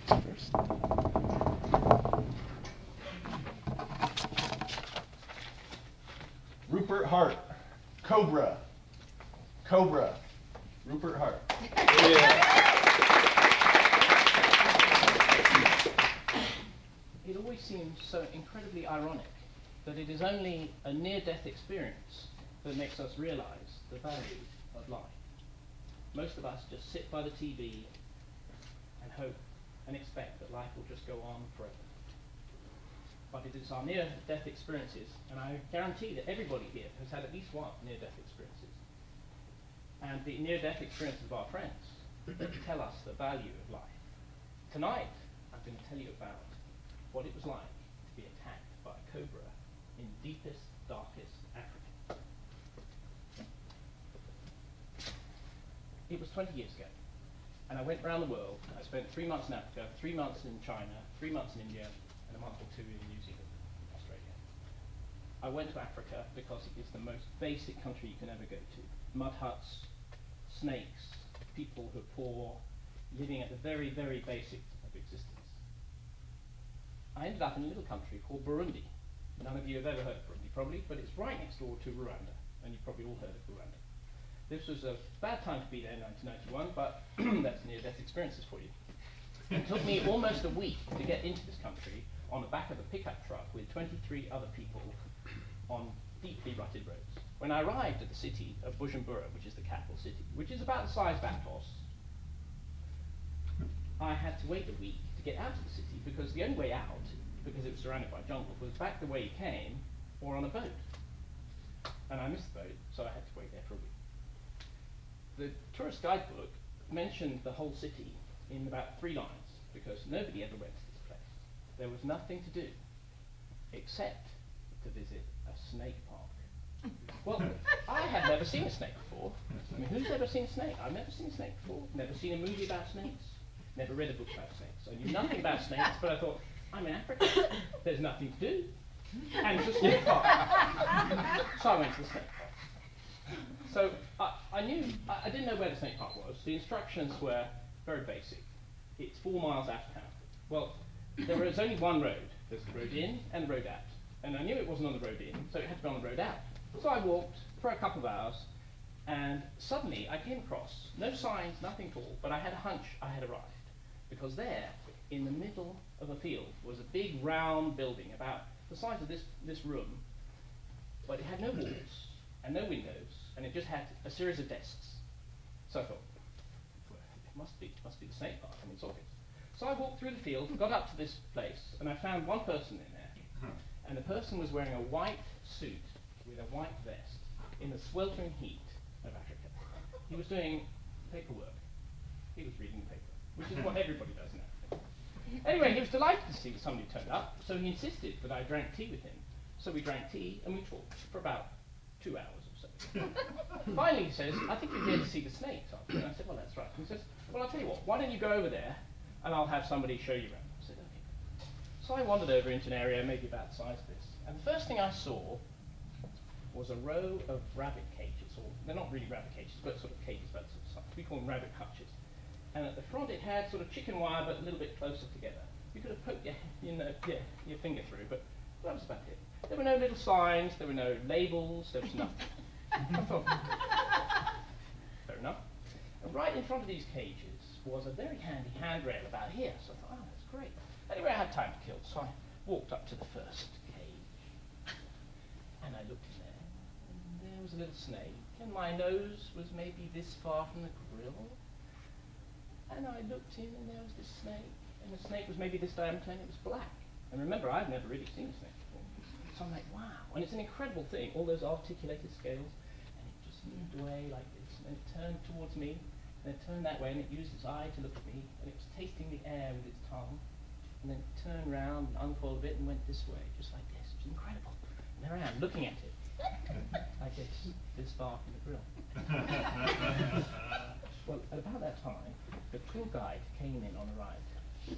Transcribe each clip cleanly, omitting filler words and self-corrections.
first. Rupert Hart, Cobra. Cobra, Rupert Hart. It always seems so incredibly ironic that it is only a near-death experience that makes us realize the value of life. Most of us just sit by the TV and hope and expect that life will just go on forever. But it is our near-death experiences, and I guarantee that everybody here has had at least one near-death experiences. And the near-death experiences of our friends that tell us the value of life. Tonight, I'm going to tell you about what it was like to be attacked by a cobra in deepest, darkest Africa. It was 20 years ago, and I went around the world. I spent 3 months in Africa, 3 months in China, 3 months in India, and a month or two in New Zealand, Australia. I went to Africa because it is the most basic country you can ever go to. Mud huts, snakes, people who are poor, living at the very, very basic of existence. I ended up in a little country called Burundi. None of you have ever heard of Burundi, probably, but it's right next door to Rwanda, and you've probably all heard of Rwanda. This was a bad time to be there in 1991, but that's near-death experiences for you. It took me almost a week to get into this country on the back of a pickup truck with 23 other people on deeply rutted roads. When I arrived at the city of Bujumbura, which is the capital city, which is about the size of Athos, I had to wait a week to get out of the city because the only way out, because it was surrounded by jungle, was back the way you came or on a boat. And I missed the boat, so I had to wait there for a week. The tourist guidebook mentioned the whole city in about 3 lines because nobody ever went to this place. There was nothing to do except to visit a snake park. Well, I had never seen a snake before. I mean, who's ever seen a snake? I've never seen a snake before. Never seen a movie about snakes. Never read a book about snakes. I knew nothing about snakes, but I thought, I'm in Africa. There's nothing to do. And it's a snake park. So I went to the snake park. So I didn't know where the snake park was. The instructions were very basic. It's 4 miles out of town. Well, there was only one road. There's the road in and the road out. And I knew it wasn't on the road in, so it had to be on the road out. So I walked for a couple of hours, and suddenly I came across, no signs, nothing at all, but I had a hunch I had arrived. Because there, in the middle of a field, was a big round building about the size of this room, but it had no walls and no windows, and it just had a series of desks. So I thought, well, it must be the snake park. I mean, it's obvious. So I walked through the field, got up to this place, and I found one person in there. And the person was wearing a white suit with a white vest in the sweltering heat of Africa. He was doing paperwork. He was reading the paper, which is what everybody does in Africa. Anyway, he was delighted to see that somebody turned up, so he insisted that I drank tea with him. So we drank tea and we talked for about 2 hours or so. Finally, he says, I think you're here to see the snakes, aren't you? And I said, well, that's right. And he says, well, I'll tell you what, why don't you go over there and I'll have somebody show you around. I said, okay. So I wandered over into an area maybe about the size of this. And the first thing I saw was a row of rabbit cages, or they're not really rabbit cages, but sort of cages about this size. We call them rabbit hutches. And at the front it had sort of chicken wire, but a little bit closer together. You could have poked your finger through, but that was about it. There were no little signs, there were no labels, there was nothing. I thought, fair enough. And right in front of these cages was a very handy handrail about here, so I thought, oh, that's great. Anyway, I had time to kill, so I walked up to the first cage, and I looked in there, and there was a little snake, and my nose was maybe this far from the grill, and I looked in, and there was this snake, and the snake was maybe this diameter, and it was black. And remember, I've never really seen a snake before, so I'm like, wow, and it's an incredible thing, all those articulated scales, and it just moved away like this, and then it turned towards me, and it turned that way, and it used its eye to look at me, and it was tasting the air with its tongue, and then turned round and unfolded it and went this way, just like this. It was incredible. And there I am, looking at it. I guess this far from the grill. Well, at about that time, the tour guide came in on a ride.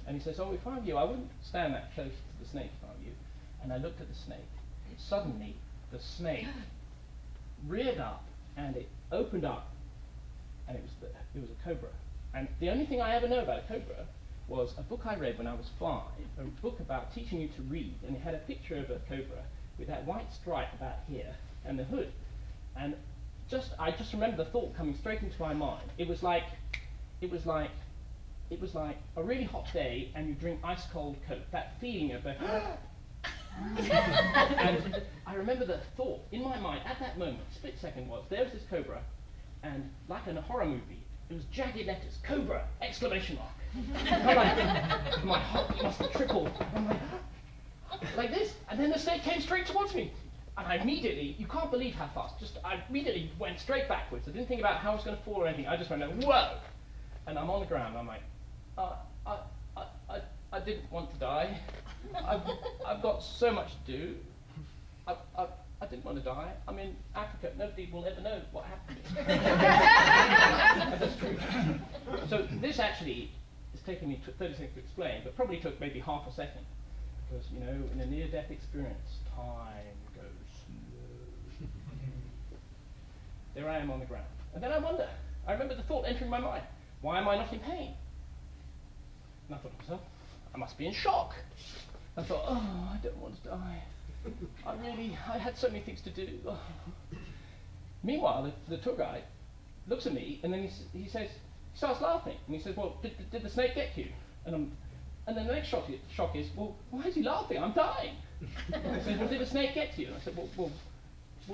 And he says, oh, if I were you, I wouldn't stand that close to the snake if I were you. And I looked at the snake. Suddenly, the snake reared up, and it opened up, and it was a cobra. And the only thing I ever know about a cobra was a book I read when I was 5, a book about teaching you to read, and it had a picture of a cobra with that white stripe about here and the hood. And I just remember the thought coming straight into my mind. It was like a really hot day and you drink ice cold Coke. That feeling of the and I remember the thought in my mind at that moment, split second, was there's this cobra, and like in a horror movie, it was jagged letters, Cobra! Exclamation mark. I'm like, my heart must have tripled. I'm like this, and then the snake came straight towards me. And I immediately, you can't believe how fast, I immediately went straight backwards. I didn't think about how I was going to fall or anything. I just went, whoa! And I'm on the ground. I'm like, I didn't want to die. I've got so much to do. I didn't want to die. I'm in Africa. Nobody will ever know what happened to me. And that's true. So this actually has taken me 30 seconds to explain, but probably took maybe half a second. Because, you know, in a near-death experience, time goes slow. There I am on the ground. And then I remember the thought entering my mind, why am I not in pain? And I thought to myself, I must be in shock. I thought, oh, I don't want to die. I had so many things to do. Oh. Meanwhile, the tour guide looks at me, and then he starts laughing. And he says, well, did the snake get you? And then the next shock is, well, why is he laughing? I'm dying. And he says, well, did the snake get to you? And I said, well,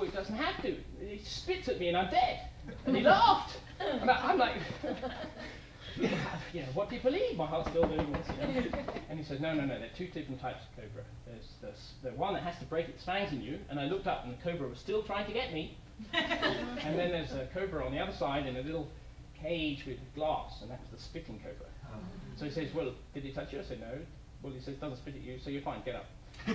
it doesn't have to. He spits at me and I'm dead. And he laughed. And I'm like, you know, what do you believe? My heart's still doing this, you know. And he says, no, there are two different types of cobra. There's the one that has to break its fangs in you, and I looked up and the cobra was still trying to get me. And then there's a cobra on the other side in a little cage with glass, and that was the spitting cobra. So he says, well, did he touch you? I said, no. Well, he says, doesn't spit at you, so you're fine, get up. I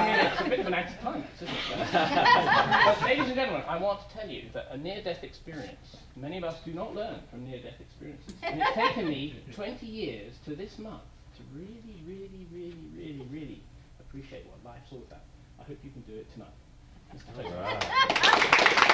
mean, it's a bit of an anticlimax, isn't it? But ladies and gentlemen, I want to tell you that a near-death experience, many of us do not learn from near-death experiences. And it's taken me 20 years to this month to really, really, really, really, really appreciate what life's all about. I hope you can do it tonight. Mr. Toastmaster.